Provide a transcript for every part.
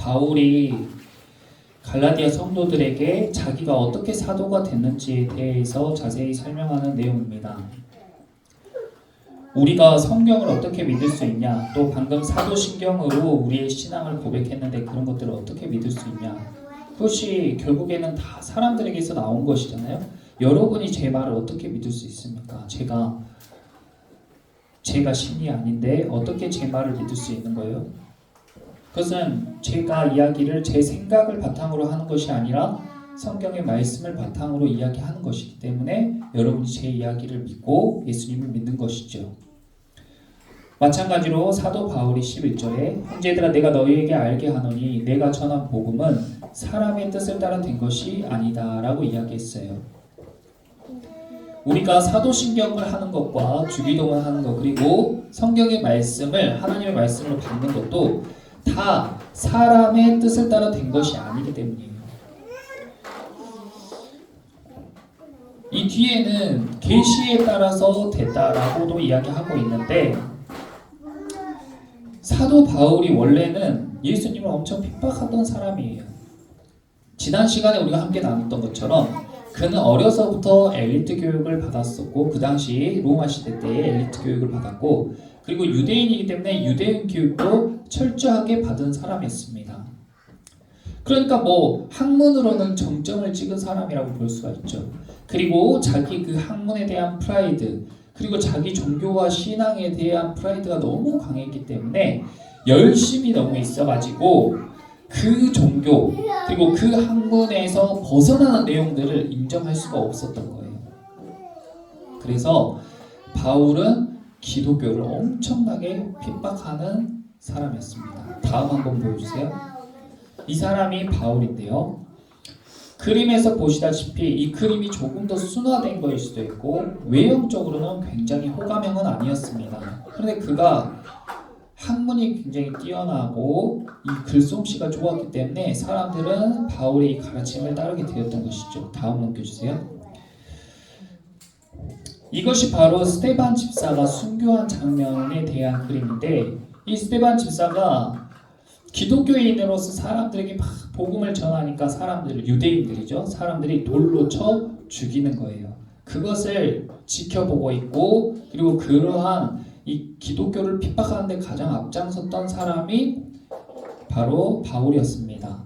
바울이 갈라디아 성도들에게 자기가 어떻게 사도가 됐는지에 대해서 자세히 설명하는 내용입니다. 우리가 성경을 어떻게 믿을 수 있냐, 또 방금 사도신경으로 우리의 신앙을 고백했는데 그런 것들을 어떻게 믿을 수 있냐, 그것이 결국에는 다 사람들에게서 나온 것이잖아요. 여러분이 제 말을 어떻게 믿을 수 있습니까? 제가 신이 아닌데 어떻게 제 말을 믿을 수 있는 거예요? 그것은 제가 이야기를 제 생각을 바탕으로 하는 것이 아니라 성경의 말씀을 바탕으로 이야기하는 것이기 때문에 여러분이 제 이야기를 믿고 예수님을 믿는 것이죠. 마찬가지로 사도 바울이 11절에 형제들아 내가 너희에게 알게 하노니 내가 전한 복음은 사람의 뜻을 따라 된 것이 아니다 라고 이야기했어요. 우리가 사도신경을 하는 것과 주기도문을 하는 것, 그리고 성경의 말씀을 하나님의 말씀으로 받는 것도 다 사람의 뜻을 따라 된 것이 아니기 때문이에요. 이 뒤에는 계시에 따라서 됐다라고도 이야기하고 있는데, 사도 바울이 원래는 예수님을 엄청 핍박하던 사람이에요. 지난 시간에 우리가 함께 나눴던 것처럼 그는 어려서부터 엘리트 교육을 받았었고, 그 당시 로마 시대 때에 엘리트 교육을 받았고, 그리고 유대인이기 때문에 유대인 교육도 철저하게 받은 사람이었습니다. 그러니까 학문으로는 정점을 찍은 사람이라고 볼 수가 있죠. 그리고 자기 그 학문에 대한 프라이드, 그리고 자기 종교와 신앙에 대한 프라이드가 너무 강했기 때문에 열심히 너무 있어가지고 그 종교 그리고 그 학문에서 벗어나는 내용들을 인정할 수가 없었던 거예요. 그래서 바울은 기독교를 엄청나게 핍박하는 사람이었습니다. 다음 한번 보여주세요. 이 사람이 바울인데요. 그림에서 보시다시피 이 그림이 조금 더 순화된 거일 수도 있고 외형적으로는 굉장히 호감형은 아니었습니다. 그런데 그가 학문이 굉장히 뛰어나고 이 글솜씨가 좋았기 때문에 사람들은 바울의 이 가르침을 따르게 되었던 것이죠. 다음 넘겨주세요. 이것이 바로 스데반 집사가 순교한 장면에 대한 그림인데, 이 스데반 집사가 기독교인으로서 사람들에게 막 복음을 전하니까 유대인들이죠. 사람들이 돌로 쳐 죽이는 거예요. 그것을 지켜보고 있고, 그리고 그러한 이 기독교를 핍박하는 데 가장 앞장섰던 사람이 바로 바울이었습니다.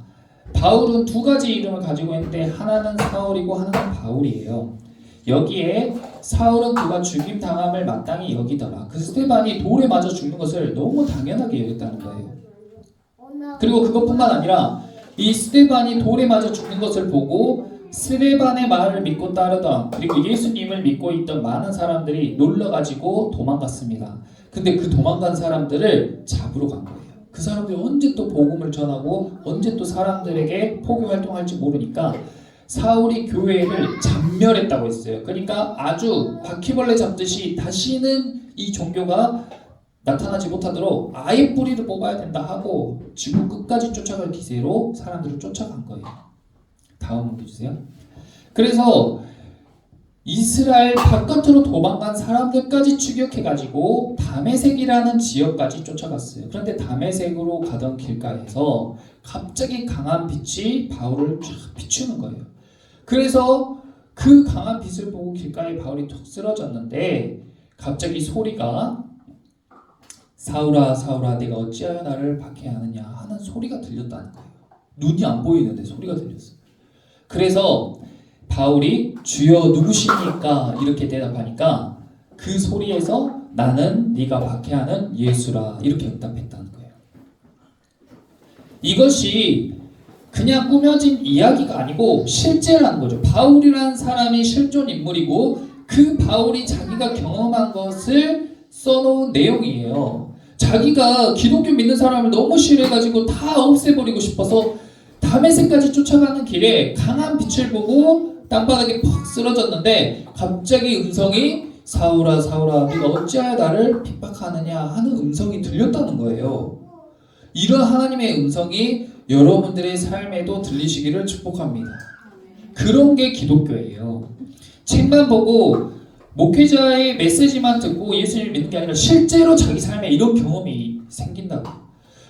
바울은 두 가지 이름을 가지고 있는데 하나는 사울이고 하나는 바울이에요. 여기에 사울은 그가 죽임 당함을 마땅히 여기더라. 그 스데반이 돌에 맞아 죽는 것을 너무 당연하게 여겼다는 거예요. 그리고 그것뿐만 아니라 이 스데반이 돌에 맞아 죽는 것을 보고 스데반의 말을 믿고 따르던, 그리고 예수님을 믿고 있던 많은 사람들이 놀라가지고 도망갔습니다. 근데 그 도망간 사람들을 잡으러 간 거예요. 그 사람들이 언제 또 복음을 전하고 언제 또 사람들에게 포교 활동할지 모르니까 사울이 교회를 잔멸했다고 했어요. 그러니까 아주 바퀴벌레 잡듯이 다시는 이 종교가 나타나지 못하도록 아예 뿌리를 뽑아야 된다 하고 지구 끝까지 쫓아갈 기세로 사람들을 쫓아간 거예요. 다음 넘겨주세요. 그래서 이스라엘 바깥으로 도망간 사람들까지 추격해가지고 다메섹이라는 지역까지 쫓아갔어요. 그런데 다메섹으로 가던 길가에서 갑자기 강한 빛이 바울을 쫙 비추는 거예요. 그래서 그 강한 빛을 보고 길가에 바울이 툭 쓰러졌는데 갑자기 소리가 사울아 사울아 내가 어찌하여 나를 박해하느냐 하는 소리가 들렸다는 거예요. 눈이 안 보이는데 소리가 들렸어요. 그래서 바울이 주여 누구십니까? 이렇게 대답하니까 그 소리에서 나는 네가 박해하는 예수라 이렇게 응답했다는 거예요. 이것이 그냥 꾸며진 이야기가 아니고 실제라는 거죠. 바울이라는 사람이 실존 인물이고 그 바울이 자기가 경험한 것을 써놓은 내용이에요. 자기가 기독교 믿는 사람을 너무 싫어해가지고 다 없애버리고 싶어서 다메섹까지 쫓아가는 길에 강한 빛을 보고 땅바닥에 퍽 쓰러졌는데 갑자기 음성이 사울아 사울아 네가 어찌하여 나를 핍박하느냐 하는 음성이 들렸다는 거예요. 이런 하나님의 음성이 여러분들의 삶에도 들리시기를 축복합니다. 그런 게 기독교예요. 책만 보고 목회자의 메시지만 듣고 예수님을 믿는 게 아니라 실제로 자기 삶에 이런 경험이 생긴다고.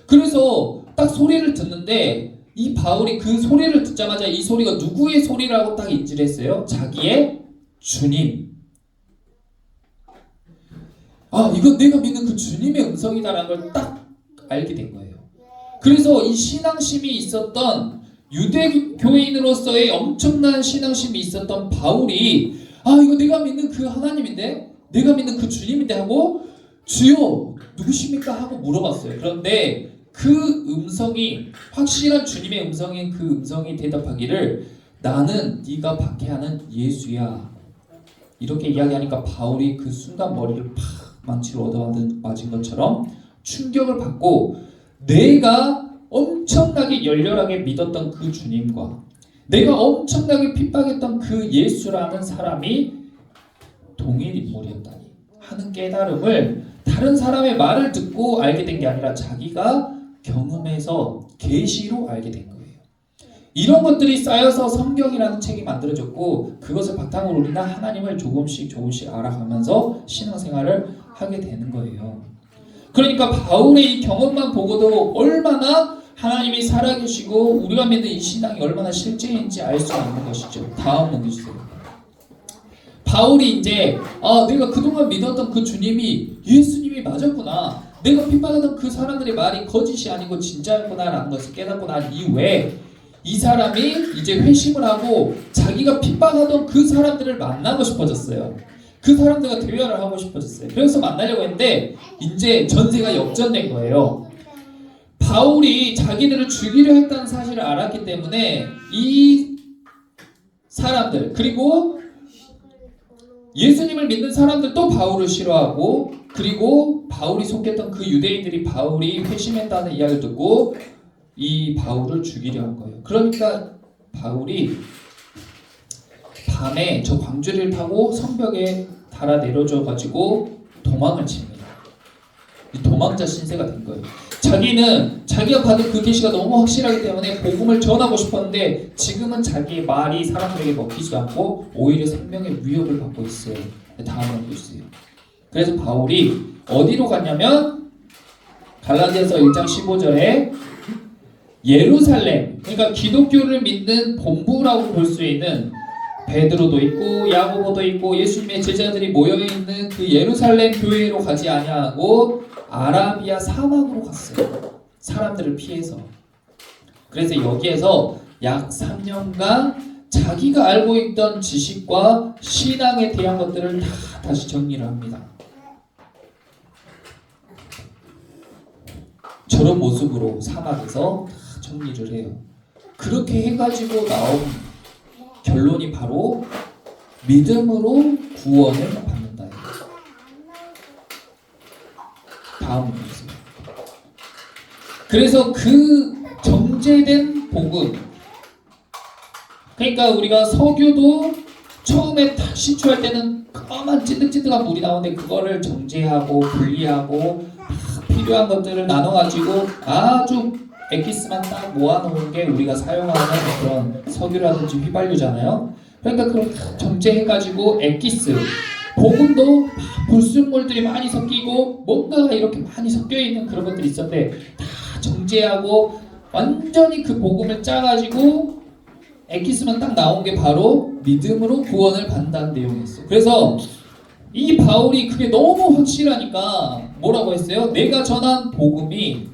그래서 딱 소리를 듣는데 이 바울이 그 소리를 듣자마자 이 소리가 누구의 소리라고 딱 인지를 했어요. 자기의 주님. 아, 이건 내가 믿는 그 주님의 음성이다라는 걸 딱 알게 된 거예요. 그래서 이 신앙심이 있었던 유대교인으로서의 엄청난 신앙심이 있었던 바울이 이거 내가 믿는 그 하나님인데, 내가 믿는 그 주님인데 하고 주여 누구십니까? 하고 물어봤어요. 그런데 그 음성이, 확실한 주님의 음성인 그 음성이 대답하기를 나는 네가 박해하는 예수야. 이렇게 이야기하니까 바울이 그 순간 머리를 팍 망치로 얻어맞은 것처럼 충격을 받고, 내가 엄청나게 열렬하게 믿었던 그 주님과 내가 엄청나게 핍박했던 그 예수라는 사람이 동일 인물이었다니 하는 깨달음을, 다른 사람의 말을 듣고 알게 된 게 아니라 자기가 경험해서 계시로 알게 된 거예요. 이런 것들이 쌓여서 성경이라는 책이 만들어졌고, 그것을 바탕으로 우리는 하나님을 조금씩 알아가면서 신앙생활을 하게 되는 거예요. 그러니까 바울의 이 경험만 보고도 얼마나 하나님이 살아계시고 우리가 믿는 이 신앙이 얼마나 실제인지 알 수 있는 것이죠. 다음 넘겨주세요. 바울이 이제 내가 그동안 믿었던 그 주님이 예수님이 맞았구나, 내가 핍박하던 그 사람들의 말이 거짓이 아니고 진짜였구나라는 것을 깨닫고 난 이후에 이 사람이 이제 회심을 하고 자기가 핍박하던 그 사람들을 만나고 싶어졌어요. 그 사람들과 대화를 하고 싶어졌어요. 그래서 만나려고 했는데 이제 전세가 역전된 거예요. 바울이 자기들을 죽이려 했다는 사실을 알았기 때문에 이 사람들, 그리고 예수님을 믿는 사람들도 바울을 싫어하고, 그리고 바울이 속했던 그 유대인들이 바울이 회심했다는 이야기를 듣고 이 바울을 죽이려 한 거예요. 그러니까 바울이 밤에 저 광주리를 타고 성벽에 달아 내려져 가지고 도망을 칩니다. 도망자 신세가 된 거예요. 자기는 자기가 받은 그 계시가 너무 확실하기 때문에 복음을 전하고 싶었는데 지금은 자기의 말이 사람들에게 먹히지도 않고 오히려 생명의 위협을 받고 있어요. 다음으로 보세요. 그래서 바울이 어디로 갔냐면 갈라디아서 1장 15절에 예루살렘, 그러니까 기독교를 믿는 본부라고 볼 수 있는 베드로도 있고 야고보도 있고 예수님의 제자들이 모여있는 그 예루살렘 교회로 가지 아니하고 아라비아 사막으로 갔어요. 사람들을 피해서. 그래서 여기에서 약 3년간 자기가 알고 있던 지식과 신앙에 대한 것들을 다 다시 정리를 합니다. 저런 모습으로 사막에서 다 정리를 해요. 그렇게 해가지고 나온 결론이 바로 믿음으로 구원을 받는다. 다음 보세요. 그래서 그 정제된 복음, 그러니까 우리가 석유도 처음에 시추할 때는 까만 찐득찐득한 물이 나오는데 그거를 정제하고 분리하고 필요한 것들을 나눠가지고 아주 엑기스만 딱 모아놓은 게 우리가 사용하는 그런 석유라든지 휘발유잖아요. 그러니까 그걸 정제해가지고 엑기스, 복음도 불순물들이 많이 섞이고 뭔가가 이렇게 많이 섞여있는 그런 것들이 있었는데 다 정제하고 완전히 그 복음을 짜가지고 엑기스만 딱 나온 게 바로 믿음으로 구원을 받는다는 내용이었어요. 그래서 이 바울이 그게 너무 확실하니까 뭐라고 했어요? 내가 전한 복음이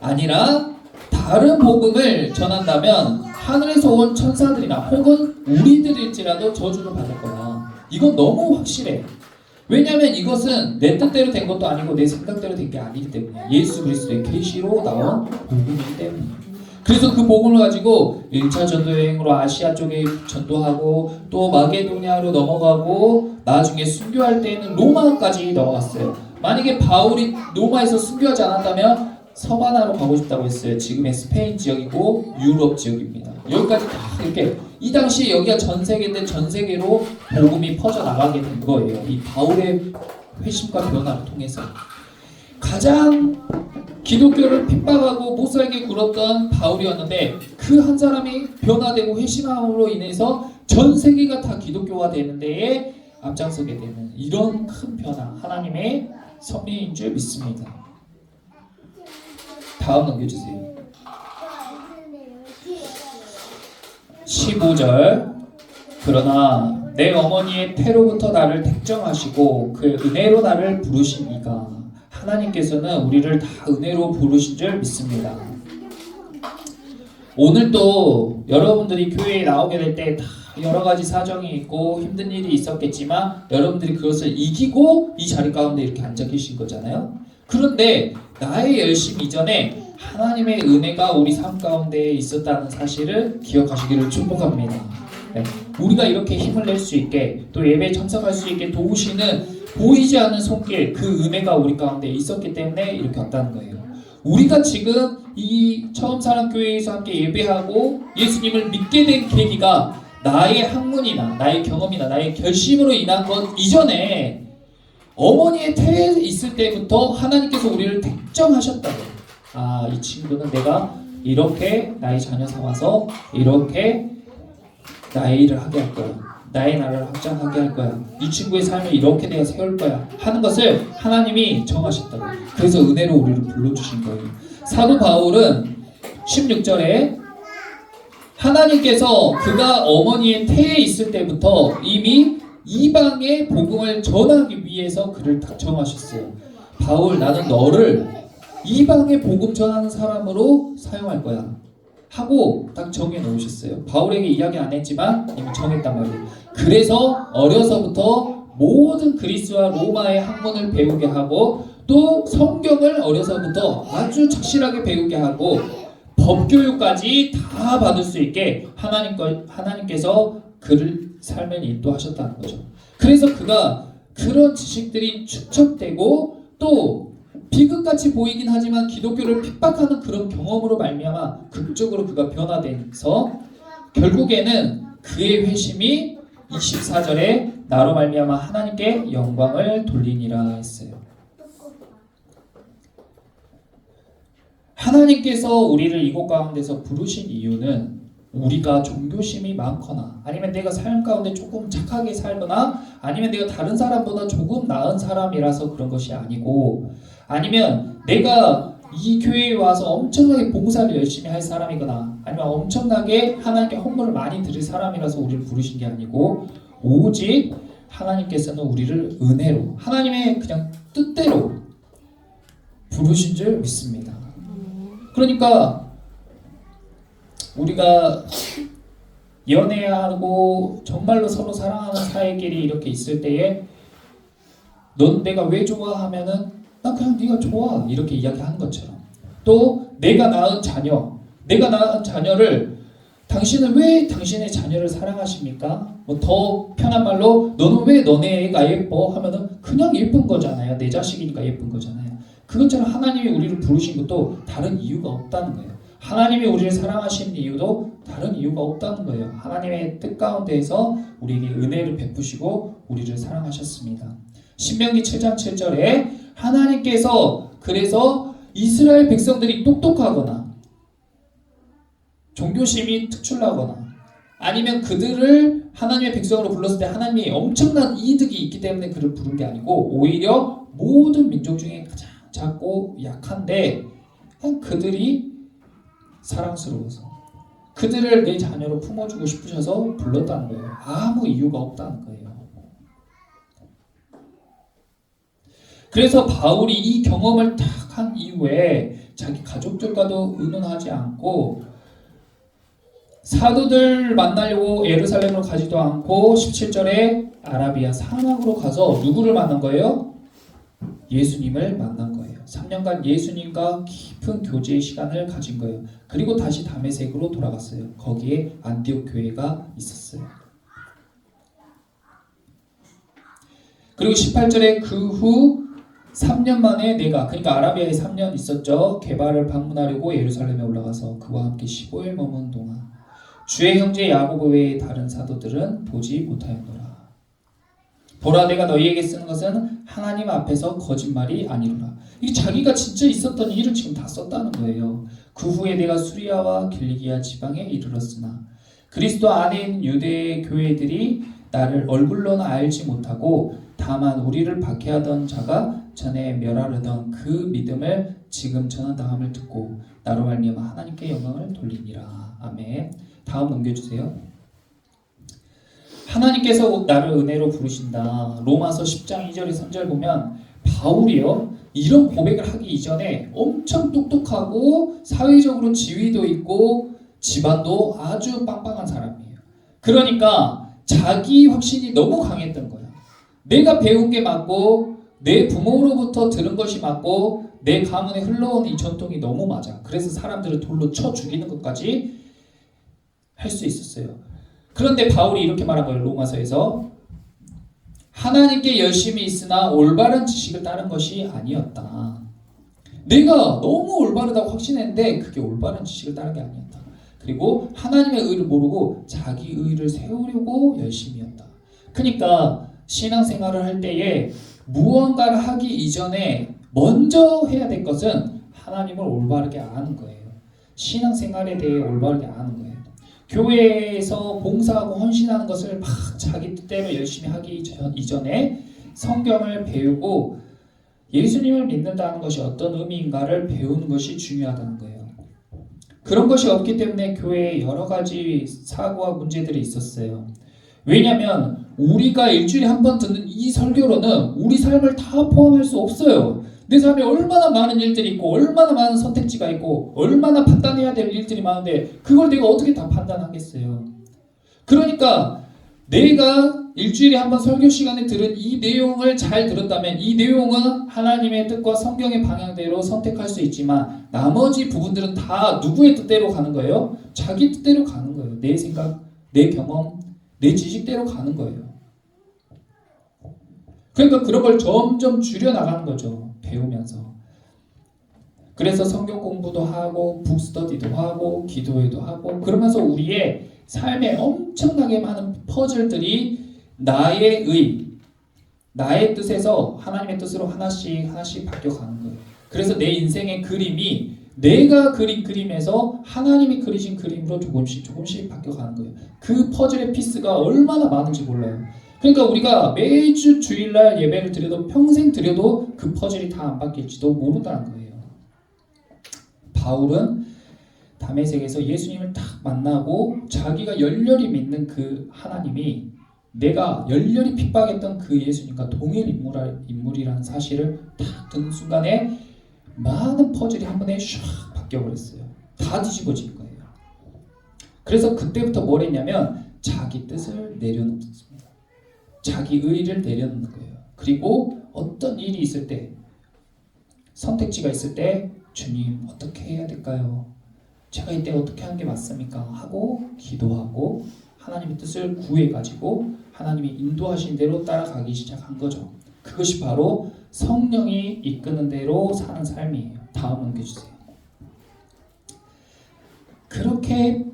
아니라 다른 복음을 전한다면 하늘에서 온 천사들이나 혹은 우리들일지라도 저주를 받을 거야. 이건 너무 확실해. 왜냐하면 이것은 내 뜻대로 된 것도 아니고 내 생각대로 된 게 아니기 때문에 예수 그리스도의 계시로 나온 복음이기 때문에. 그래서 그 복음을 가지고 1차 전도 여행으로 아시아 쪽에 전도하고 또 마게도니아로 넘어가고 나중에 순교할 때는 로마까지 넘어갔어요. 만약에 바울이 로마에서 순교하지 않았다면 서바나로 가고 싶다고 했어요. 지금의 스페인 지역이고 유럽 지역입니다. 여기까지 다 이렇게, 이 당시에 여기가 전 세계인데 전 세계로 복음이 퍼져나가게 된 거예요. 이 바울의 회심과 변화를 통해서. 가장 기독교를 핍박하고 못살게 굴었던 바울이었는데 그 한 사람이 변화되고 회심함으로 인해서 전 세계가 다 기독교가 되는 데에 앞장서게 되는 이런 큰 변화, 하나님의 섭리인 줄 믿습니다. 다음 넘겨주세요. 15절. 그러나 내 어머니의 태로부터 나를 택정하시고 그 은혜로 나를 부르시니까. 하나님께서는 우리를 다 은혜로 부르신 줄 믿습니다. 오늘도 여러분들이 교회에 나오게 될 때 다 여러 가지 사정이 있고 힘든 일이 있었겠지만 여러분들이 그것을 이기고 이 자리 가운데 이렇게 앉아 계신 거잖아요. 그런데 나의 열심 이전에 하나님의 은혜가 우리 삶 가운데 있었다는 사실을 기억하시기를 축복합니다. 네. 우리가 이렇게 힘을 낼 수 있게 또 예배에 참석할 수 있게 도우시는 보이지 않는 손길, 그 은혜가 우리 가운데 있었기 때문에 이렇게 왔다는 거예요. 우리가 지금 이 처음 사랑 교회에서 함께 예배하고 예수님을 믿게 된 계기가 나의 학문이나 나의 경험이나 나의 결심으로 인한 것 이전에 어머니의 태에 있을 때부터 하나님께서 우리를 택정하셨다고. 아, 이 친구는 내가 이렇게 나의 자녀 삼아서 이렇게 나의 일을 하게 할 거야. 나의 나라를 확장하게 할 거야. 이 친구의 삶을 이렇게 내가 세울 거야 하는 것을 하나님이 정하셨다고. 그래서 은혜로 우리를 불러주신 거예요. 사도 바울은 16절에 하나님께서 그가 어머니의 태에 있을 때부터 이미 이방의 복음을 전하기 위해서 그를 딱 정하셨어요. 바울, 나는 너를 이방의 복음 전하는 사람으로 사용할 거야 하고 딱 정해 놓으셨어요. 바울에게 이야기 안 했지만 이미 정했단 말이에요. 그래서 어려서부터 모든 그리스와 로마의 학문을 배우게 하고 또 성경을 어려서부터 아주 착실하게 배우게 하고 법교육까지 다 받을 수 있게 하나님께서 그를 삶을 인도하셨다는 거죠. 그래서 그가 그런 지식들이 축적되고 또 비극같이 보이긴 하지만 기독교를 핍박하는 그런 경험으로 말미암아 극적으로 그가 변화돼서 결국에는 그의 회심이 24절에 나로 말미암아 하나님께 영광을 돌리니라 했어요. 하나님께서 우리를 이곳 가운데서 부르신 이유는 우리가 종교심이 많거나 아니면 내가 삶 가운데 조금 착하게 살거나 아니면 내가 다른 사람보다 조금 나은 사람이라서 그런 것이 아니고 아니면 내가 이 교회에 와서 엄청나게 봉사를 열심히 할 사람이거나 아니면 엄청나게 하나님께 헌물을 많이 드릴 사람이라서 우리를 부르신 게 아니고 오직 하나님께서는 우리를 은혜로 하나님의 그냥 뜻대로 부르신 줄 믿습니다. 그러니까 우리가 연애하고 정말로 서로 사랑하는 사이끼리 이렇게 있을 때에 넌 내가 왜 좋아하면은 난 그냥 네가 좋아 이렇게 이야기하는 것처럼 또 내가 낳은 자녀를 당신은 왜 당신의 자녀를 사랑하십니까? 뭐 더 편한 말로 너는 왜 너네 애가 예뻐? 하면은 그냥 예쁜 거잖아요. 내 자식이니까 예쁜 거잖아요. 그것처럼 하나님이 우리를 부르신 것도 다른 이유가 없다는 거예요. 하나님이 우리를 사랑하시는 이유도 다른 이유가 없다는 거예요. 하나님의 뜻 가운데에서 우리에게 은혜를 베푸시고 우리를 사랑하셨습니다. 신명기 7장 7절에 하나님께서 그래서 이스라엘 백성들이 똑똑하거나 종교심이 특출나거나 아니면 그들을 하나님의 백성으로 불렀을 때 하나님이 엄청난 이득이 있기 때문에 그를 부른 게 아니고 오히려 모든 민족 중에 가장 작고 약한데 그냥 그들이 사랑스러워서 그들을 내 자녀로 품어주고 싶으셔서 불렀다는 거예요. 아무 이유가 없다는 거예요. 그래서 바울이 이 경험을 딱 한 이후에 자기 가족들과도 의논하지 않고 사도들 만나려고 예루살렘으로 가지도 않고 17절에 아라비아 사막으로 가서 누구를 만난 거예요? 예수님을 만난 거예요. 3년간 예수님과 깊은 교제의 시간을 가진 거예요. 그리고 다시 다메섹으로 돌아갔어요. 거기에 안디옥 교회가 있었어요. 그리고 18절에 그 후 3년 만에 내가 그러니까 아라비아에 3년 있었죠. 게바를 방문하려고 예루살렘에 올라가서 그와 함께 15일 머문 동안 주의 형제 야고보 외의 다른 사도들은 보지 못하였노라. 보라 내가 너희에게 쓰는 것은 하나님 앞에서 거짓말이 아니로라. 이게 자기가 진짜 있었던 일을 지금 다 썼다는 거예요. 그 후에 내가 수리아와 길리기아 지방에 이르렀으나 그리스도 안에 있는 유대 교회들이 나를 얼굴로는 알지 못하고 다만 우리를 박해하던 자가 전에 멸하려던 그 믿음을 지금 전한다함을 듣고 나로 말미암아 하나님께 영광을 돌리니라. 아멘. 다음 넘겨주세요. 하나님께서 나를 은혜로 부르신다. 로마서 10장 2절에 3절 보면 바울이요 이런 고백을 하기 이전에 엄청 똑똑하고 사회적으로 지위도 있고 집안도 아주 빵빵한 사람이에요. 그러니까 자기 확신이 너무 강했던 거야. 내가 배운 게 맞고 내 부모로부터 들은 것이 맞고 내 가문에 흘러온 이 전통이 너무 맞아. 그래서 사람들을 돌로 쳐 죽이는 것까지 할 수 있었어요. 그런데 바울이 이렇게 말한 거예요. 로마서에서 하나님께 열심히 있으나 올바른 지식을 따른 것이 아니었다. 내가 너무 올바르다고 확신했는데 그게 올바른 지식을 따른 게 아니었다. 그리고 하나님의 의를 모르고 자기 의를 세우려고 열심히 했다. 그러니까 신앙생활을 할 때에 무언가를 하기 이전에 먼저 해야 될 것은 하나님을 올바르게 아는 거예요. 신앙생활에 대해 올바르게 아는 거예요. 교회에서 봉사하고 헌신하는 것을 막 자기 뜻대로 열심히 하기 이전에 성경을 배우고 예수님을 믿는다는 것이 어떤 의미인가를 배우는 것이 중요하다는 거예요. 그런 것이 없기 때문에 교회에 여러 가지 사고와 문제들이 있었어요. 왜냐하면 우리가 일주일에 한 번 듣는 이 설교로는 우리 삶을 다 포함할 수 없어요. 내 삶에 얼마나 많은 일들이 있고 얼마나 많은 선택지가 있고 얼마나 판단해야 될 일들이 많은데 그걸 내가 어떻게 다 판단하겠어요. 그러니까 내가 일주일에 한 번 설교 시간에 들은 이 내용을 잘 들었다면 이 내용은 하나님의 뜻과 성경의 방향대로 선택할 수 있지만 나머지 부분들은 다 누구의 뜻대로 가는 거예요? 자기 뜻대로 가는 거예요. 내 생각, 내 경험, 내 지식대로 가는 거예요. 그러니까 그런 걸 점점 줄여나가는 거죠. 배우면서. 그래서 성경 공부도 하고 북스터디도 하고 기도회도 하고 그러면서 우리의 삶에 엄청나게 많은 퍼즐들이 나의 의, 나의 뜻에서 하나님의 뜻으로 하나씩 하나씩 바뀌어가는 거예요. 그래서 내 인생의 그림이 내가 그린 그림에서 하나님이 그리신 그림으로 조금씩 조금씩 바뀌어가는 거예요. 그 퍼즐의 피스가 얼마나 많은지 몰라요. 그러니까 우리가 매주 주일날 예배를 드려도 평생 드려도 그 퍼즐이 다 안 바뀔지도 모른다는 거예요. 바울은 다메섹에서 예수님을 딱 만나고 자기가 열렬히 믿는 그 하나님이 내가 열렬히 핍박했던 그 예수님과 동일 인물이라는 사실을 딱 듣는 순간에 많은 퍼즐이 한 번에 샥 바뀌어버렸어요. 다 뒤집어진 거예요. 그래서 그때부터 뭘 했냐면 자기 뜻을 내려놓습니다. 자기 의를 내려놓는 거예요. 그리고 어떤 일이 있을 때 선택지가 있을 때 주님 어떻게 해야 될까요? 제가 이때 어떻게 하는 게 맞습니까? 하고 기도하고 하나님의 뜻을 구해가지고 하나님이 인도하신 대로 따라가기 시작한 거죠. 그것이 바로 성령이 이끄는 대로 사는 삶이에요. 다음 넘겨주세요. 그렇게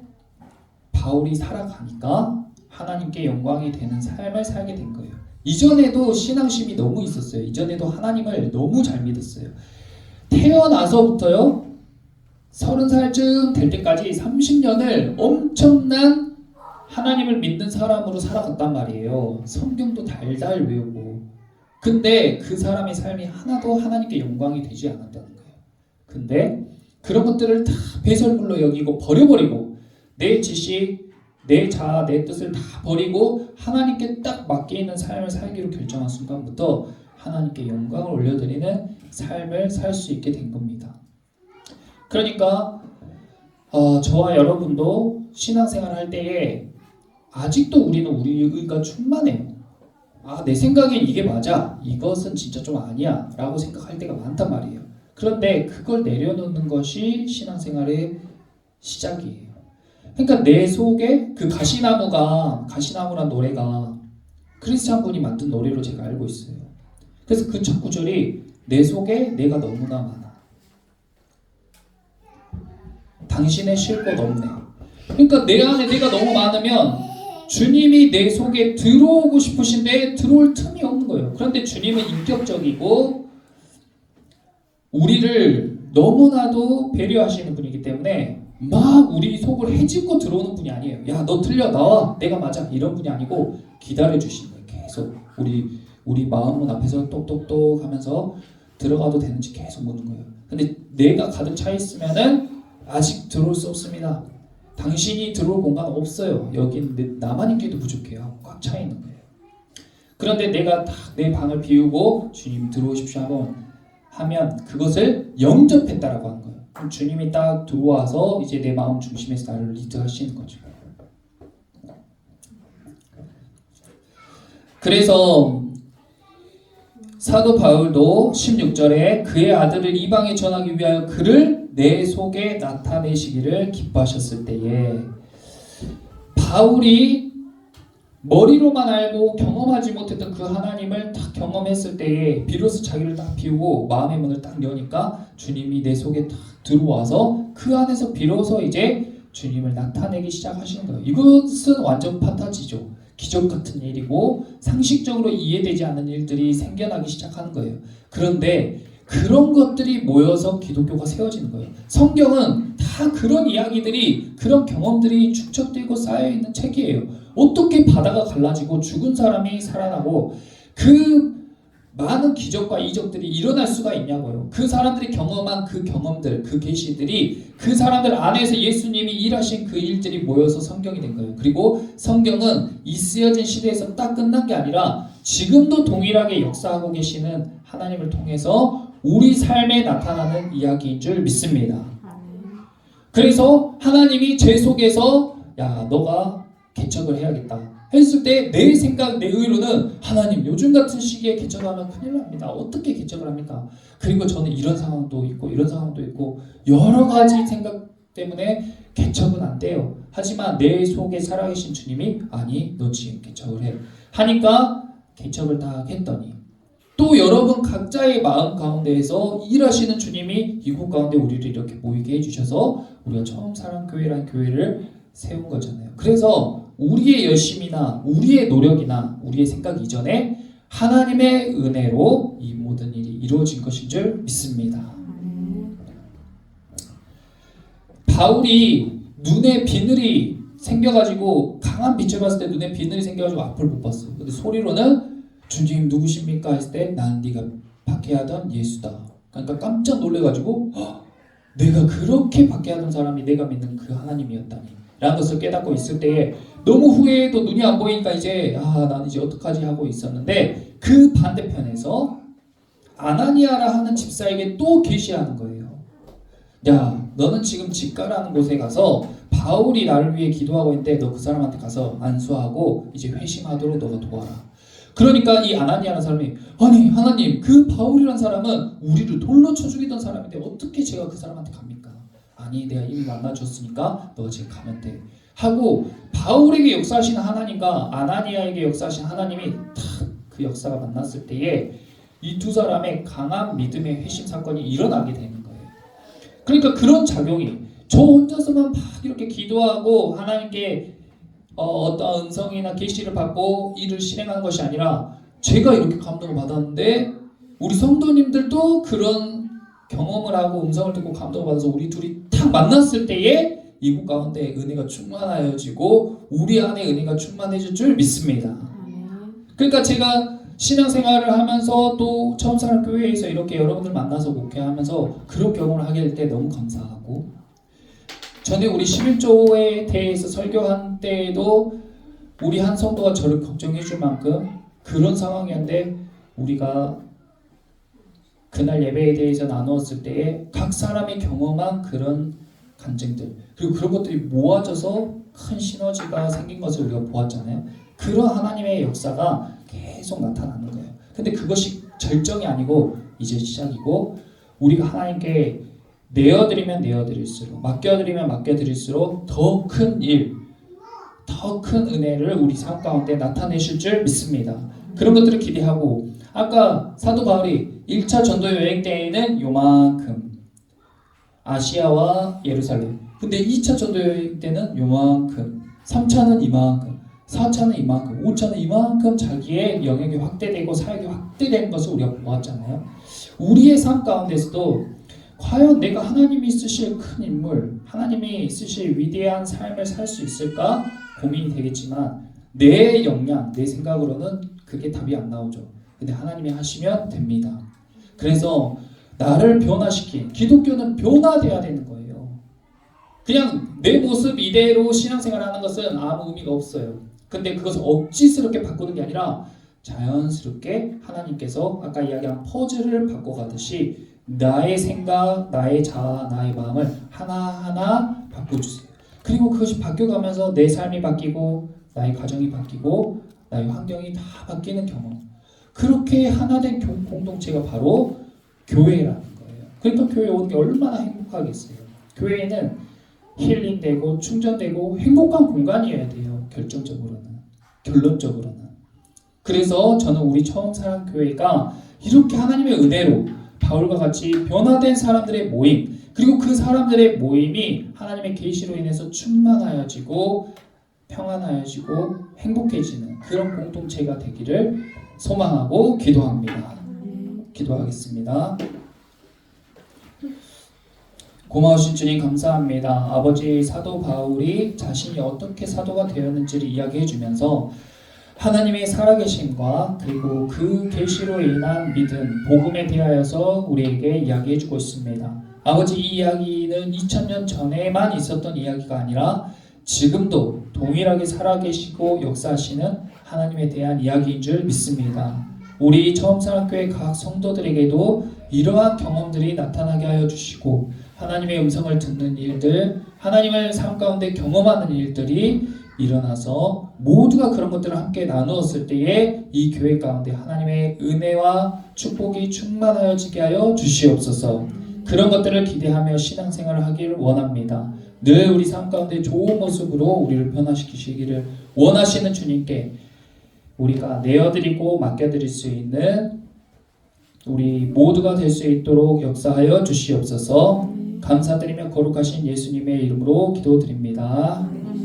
바울이 살아가니까 하나님께 영광이 되는 삶을 살게 된 거예요. 이전에도 신앙심이 너무 있었어요. 이전에도 하나님을 너무 잘 믿었어요. 태어나서부터요 30살쯤 될 때까지 30년을 엄청난 하나님을 믿는 사람으로 살아갔단 말이에요. 성경도 달달 외우고. 근데 그 사람의 삶이 하나도 하나님께 영광이 되지 않았다는 거예요. 근데 그런 것들을 다 배설물로 여기고 버려버리고 내 지식, 내 자아, 내 뜻을 다 버리고 하나님께 딱 맞게 있는 삶을 살기로 결정한 순간부터 하나님께 영광을 올려드리는 삶을 살 수 있게 된 겁니다. 그러니까 저와 여러분도 신앙생활을 할 때에 아직도 우리는 우리가 충만해요. 내 생각엔 이게 맞아. 이것은 진짜 좀 아니야. 라고 생각할 때가 많단 말이에요. 그런데 그걸 내려놓는 것이 신앙생활의 시작이에요. 그러니까 내 속에 그 가시나무란 노래가 크리스찬 분이 만든 노래로 제가 알고 있어요. 그래서 그 첫 구절이 내 속에 내가 너무나 많아. 당신의 쉴 곳 없네. 그러니까 내 안에 내가 너무 많으면 주님이 내 속에 들어오고 싶으신데 들어올 틈이 없는 거예요. 그런데 주님은 인격적이고 우리를 너무나도 배려하시는 분이기 때문에 막 우리 속을 헤집고 들어오는 분이 아니에요. 야, 너 틀려, 나와, 내가 맞아, 이런 분이 아니고 기다려 주시는 거예요. 계속 우리 마음문 앞에서 똑똑똑 하면서 들어가도 되는지 계속 묻는 거예요. 근데 내가 가득 차 있으면은 아직 들어올 수 없습니다. 당신이 들어올 공간 없어요. 여기는 나만 있기도 부족해요. 꽉 차 있는 거예요. 그런데 내가 딱 내 방을 비우고 주님 들어오십시오 하면 그것을 영접했다라고 하는 거예요. 그럼 주님이 딱 들어와서 이제 내 마음 중심에서 나를 리드하시는 거죠. 그래서 사도 바울도 16절에 그의 아들을 이방에 전하기 위하여 그를 내 속에 나타내시기를 기뻐하셨을 때에, 바울이 머리로만 알고 경험하지 못했던 그 하나님을 딱 경험했을 때에 비로소 자기를 딱 비우고 마음의 문을 딱 여니까 주님이 내 속에 딱 들어와서 그 안에서 비로소 이제 주님을 나타내기 시작하시는 거예요. 이것은 완전 판타지죠. 기적 같은 일이고 상식적으로 이해되지 않는 일들이 생겨나기 시작하는 거예요. 그런데 그런 것들이 모여서 기독교가 세워지는 거예요. 성경은 다 그런 이야기들이, 그런 경험들이 축적되고 쌓여있는 책이에요. 어떻게 바다가 갈라지고 죽은 사람이 살아나고 그 많은 기적과 이적들이 일어날 수가 있냐고요. 그 사람들이 경험한 그 경험들, 그 계시들이 그 사람들 안에서 예수님이 일하신 그 일들이 모여서 성경이 된 거예요. 그리고 성경은 이 쓰여진 시대에서 딱 끝난 게 아니라 지금도 동일하게 역사하고 계시는 하나님을 통해서 우리 삶에 나타나는 이야기인 줄 믿습니다. 그래서 하나님이 제 속에서 야, 너가 개척을 해야겠다 했을 때 내 생각, 내 의로는 하나님 요즘 같은 시기에 개척하면 큰일 납니다. 어떻게 개척을 합니까? 그리고 저는 이런 상황도 있고 이런 상황도 있고 여러 가지 생각 때문에 개척은 안 돼요. 하지만 내 속에 살아계신 주님이 아니 너 지금 개척을 해 하니까 개척을 다 했더니, 또 여러분 각자의 마음 가운데에서 일하시는 주님이 이곳 가운데 우리를 이렇게 모이게 해주셔서 우리가 처음 사랑교회라는 교회를 세운 거잖아요. 그래서 우리의 열심이나 우리의 노력이나 우리의 생각 이전에 하나님의 은혜로 이 모든 일이 이루어진 것인 줄 믿습니다. 바울이 눈에 비늘이 생겨가지고, 강한 빛을 봤을 때 눈에 비늘이 생겨가지고 앞을 못 봤어요. 근데 소리로는 주님 누구십니까 했을 때 난 네가 박해하던 예수다. 그러니까 깜짝 놀래가지고 내가 그렇게 박해하던 사람이 내가 믿는 그 하나님이었다니 라는 것을 깨닫고 있을 때에 너무 후회해도 눈이 안 보이니까 이제 나는 이제 어떡하지 하고 있었는데, 그 반대편에서 아나니아라 하는 집사에게 또 계시하는 거예요. 야, 너는 지금 집가라는 곳에 가서 바울이 나를 위해 기도하고 있는데 너 그 사람한테 가서 안수하고 이제 회심하도록 너가 도와라. 그러니까 이 아나니아라는 사람이 아니 하나님, 그 바울이라는 사람은 우리를 돌로 쳐 죽이던 사람인데 어떻게 제가 그 사람한테 갑니까? 아니 내가 이미 만나줬으니까 너가 지금 가면 돼 하고, 바울에게 역사하시는 하나님과 아나니아에게 역사하신 하나님이 딱 그 역사가 만났을 때에 이 두 사람의 강한 믿음의 회심 사건이 일어나게 되는 거예요. 그러니까 그런 작용이, 저 혼자서만 막 이렇게 기도하고 하나님께 어떤 은성이나 계시를 받고 일을 실행하는 것이 아니라 제가 이렇게 감동을 받았는데 우리 성도님들도 그런 경험을 하고 음성을 듣고 감동을 받아서 우리 둘이 딱 만났을 때에 이곳 가운데 은혜가 충만하여지고 우리 안에 은혜가 충만해질 줄 믿습니다. 그러니까 제가 신앙생활을 하면서 또 처음 사는 교회에서 이렇게 여러분들 만나서 목회하면서 그런 경험을 하게 될 때 너무 감사하고, 전에 우리 11조에 대해서 설교한 때에도 우리 한 성도가 저를 걱정해 줄 만큼 그런 상황이었는데, 우리가 그날 예배에 대해서 나누었을 때에 각 사람이 경험한 그런 간증들, 그리고 그런 것들이 모아져서 큰 시너지가 생긴 것을 우리가 보았잖아요. 그런 하나님의 역사가 계속 나타나는 거예요. 근데 그것이 절정이 아니고 이제 시작이고, 우리가 하나님께 내어드리면 내어드릴수록, 맡겨드리면 맡겨드릴수록 더 큰 일, 더 큰 은혜를 우리 삶 가운데 나타내실 줄 믿습니다. 그런 것들을 기대하고, 아까 사도 바울이 1차 전도 여행 때에는 요만큼 아시아와 예루살렘, 근데 2차 전도 여행 때는 요만큼, 3차는 이만큼, 4차는 이만큼, 5차는 이만큼 자기의 영역이 확대되고 사역이 확대된 것을 우리가 보았잖아요. 우리의 삶 가운데서도 과연 내가 하나님이 쓰실 큰 인물, 하나님이 쓰실 위대한 삶을 살 수 있을까 고민이 되겠지만, 내 역량, 내 생각으로는 그게 답이 안 나오죠. 근데 하나님이 하시면 됩니다. 그래서 나를 변화시킨 기독교는 변화돼야 되는 거예요. 그냥 내 모습 이대로 신앙생활하는 것은 아무 의미가 없어요. 근데 그것을 억지스럽게 바꾸는 게 아니라 자연스럽게 하나님께서 아까 이야기한 퍼즐을 바꿔가듯이 나의 생각, 나의 자아, 나의 마음을 하나하나 바꿔주세요. 그리고 그것이 바뀌어가면서 내 삶이 바뀌고 나의 가정이 바뀌고 나의 환경이 다 바뀌는 경험. 그렇게 하나 된 공동체가 바로 교회라는 거예요. 그러니까 교회 오는 게 얼마나 행복하겠어요. 교회는 힐링되고 충전되고 행복한 공간이어야 돼요. 결론적으로는. 그래서 저는 우리 처음 사랑 교회가 이렇게 하나님의 은혜로 바울과 같이 변화된 사람들의 모임, 그리고 그 사람들의 모임이 하나님의 계시로 인해서 충만하여지고 평안하여지고 행복해지는 그런 공동체가 되기를 소망하고 기도합니다. 기도하겠습니다. 고마우신 주님 감사합니다. 아버지, 사도 바울이 자신이 어떻게 사도가 되었는지를 이야기해 주면서 하나님의 살아계심과 그리고 그 계시로 인한 믿음, 복음에 대하여서 우리에게 이야기해 주고 있습니다. 아버지, 이 이야기는 2000년 전에만 있었던 이야기가 아니라 지금도 동일하게 살아계시고 역사하시는 하나님에 대한 이야기인 줄 믿습니다. 우리 처음사랑교회 각 성도들에게도 이러한 경험들이 나타나게 하여 주시고 하나님의 음성을 듣는 일들, 하나님을 삶 가운데 경험하는 일들이 일어나서 모두가 그런 것들을 함께 나누었을 때에 이 교회 가운데 하나님의 은혜와 축복이 충만하여지게 하여 주시옵소서. 그런 것들을 기대하며 신앙생활을 하기를 원합니다. 늘 우리 삶 가운데 좋은 모습으로 우리를 변화시키시기를 원하시는 주님께 우리가 내어드리고 맡겨드릴 수 있는 우리 모두가 될 수 있도록 역사하여 주시옵소서. 감사드리며 거룩하신 예수님의 이름으로 기도드립니다.